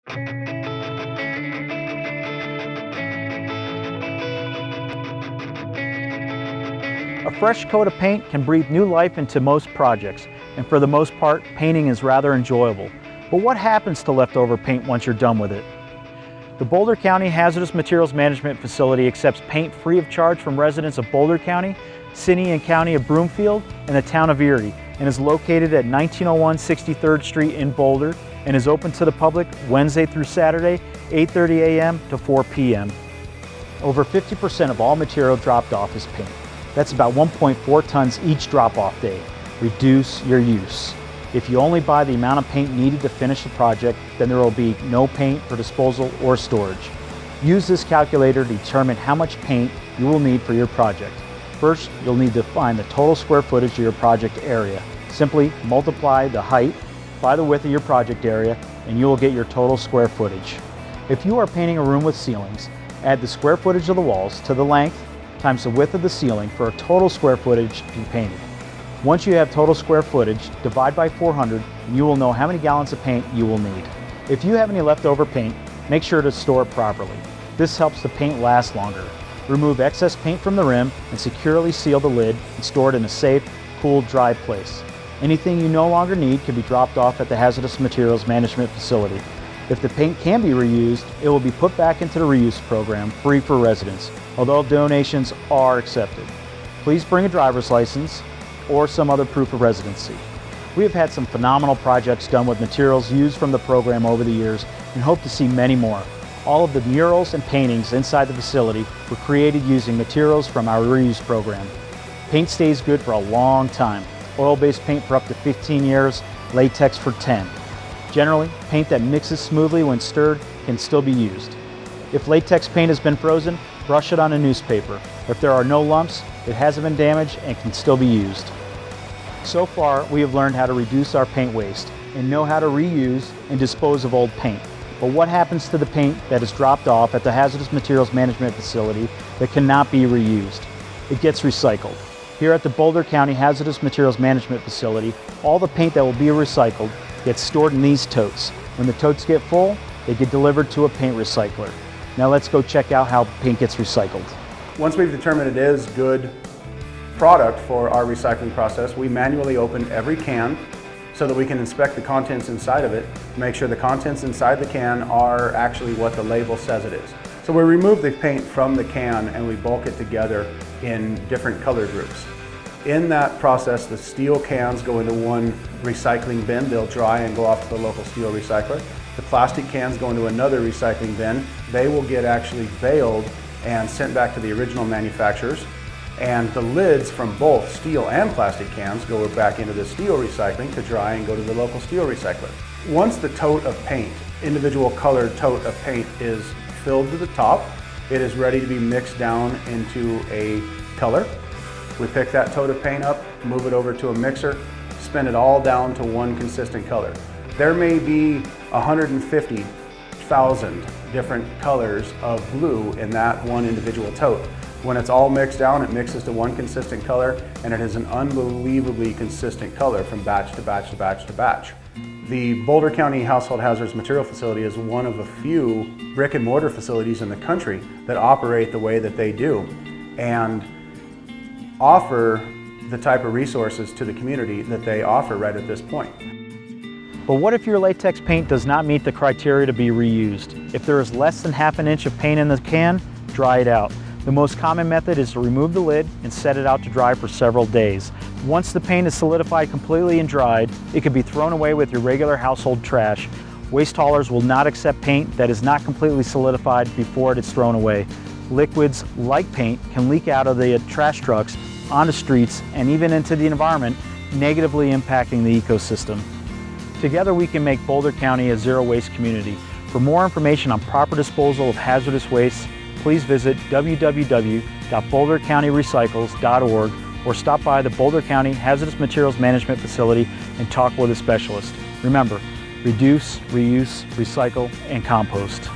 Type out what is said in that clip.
A fresh coat of paint can breathe new life into most projects, and for the most part, painting is rather enjoyable. But what happens to leftover paint once you're done with it? The Boulder County Hazardous Materials Management Facility accepts paint free of charge from residents of Boulder County, City and County of Broomfield, and the town of Erie, and is located at 1901 63rd Street in Boulder, and is open to the public Wednesday through Saturday, 8:30 a.m. to 4 p.m. Over 50% of all material dropped off is paint. That's about 1.4 tons each drop-off day. Reduce your use. If you only buy the amount of paint needed to finish the project, then there will be no paint for disposal or storage. Use this calculator to determine how much paint you will need for your project. First, you'll need to find the total square footage of your project area. Simply multiply the height by the width of your project area, and you will get your total square footage. If you are painting a room with ceilings, add the square footage of the walls to the length times the width of the ceiling for a total square footage to be painted. Once you have total square footage, divide by 400 and you will know how many gallons of paint you will need. If you have any leftover paint, make sure to store it properly. This helps the paint last longer. Remove excess paint from the rim and securely seal the lid and store it in a safe, cool, dry place. Anything you no longer need can be dropped off at the Hazardous Materials Management Facility. If the paint can be reused, it will be put back into the reuse program free for residents, although donations are accepted. Please bring a driver's license or some other proof of residency. We have had some phenomenal projects done with materials used from the program over the years and hope to see many more. All of the murals and paintings inside the facility were created using materials from our reuse program. Paint stays good for a long time. Oil-based paint for up to 15 years, latex for 10. Generally, paint that mixes smoothly when stirred can still be used. If latex paint has been frozen, brush it on a newspaper. If there are no lumps, it hasn't been damaged and can still be used. So far, we have learned how to reduce our paint waste and know how to reuse and dispose of old paint. But what happens to the paint that is dropped off at the Hazardous Materials Management Facility that cannot be reused? It gets recycled. Here at the Boulder County Hazardous Materials Management Facility, all the paint that will be recycled gets stored in these totes. When the totes get full, they get delivered to a paint recycler. Now let's go check out how paint gets recycled. Once we've determined it is good product for our recycling process, we manually open every can so that we can inspect the contents inside of it, make sure the contents inside the can are actually what the label says it is. So we remove the paint from the can and we bulk it together in different color groups. In that process, the steel cans go into one recycling bin. They'll dry and go off to the local steel recycler. The plastic cans go into another recycling bin. They will get actually baled and sent back to the original manufacturers. And the lids from both steel and plastic cans go back into the steel recycling to dry and go to the local steel recycler. Once the tote of paint, individual colored tote of paint, is filled to the top, it is ready to be mixed down into a color. We pick that tote of paint up, move it over to a mixer, spin it all down to one consistent color. There may be 150,000 different colors of blue in that one individual tote. When it's all mixed down, it mixes to one consistent color, and it is an unbelievably consistent color from batch to batch to batch to batch. The Boulder County Household Hazardous Material Facility is one of a few brick and mortar facilities in the country that operate the way that they do and offer the type of resources to the community that they offer right at this point. But what if your latex paint does not meet the criteria to be reused? If there is less than half an inch of paint in the can, dry it out. The most common method is to remove the lid and set it out to dry for several days. Once the paint is solidified completely and dried, it can be thrown away with your regular household trash. Waste haulers will not accept paint that is not completely solidified before it is thrown away. Liquids like paint can leak out of the trash trucks onto streets and even into the environment, negatively impacting the ecosystem. Together we can make Boulder County a zero waste community. For more information on proper disposal of hazardous waste, please visit www.bouldercountyrecycles.org or stop by the Boulder County Hazardous Materials Management Facility and talk with a specialist. Remember, reduce, reuse, recycle, and compost.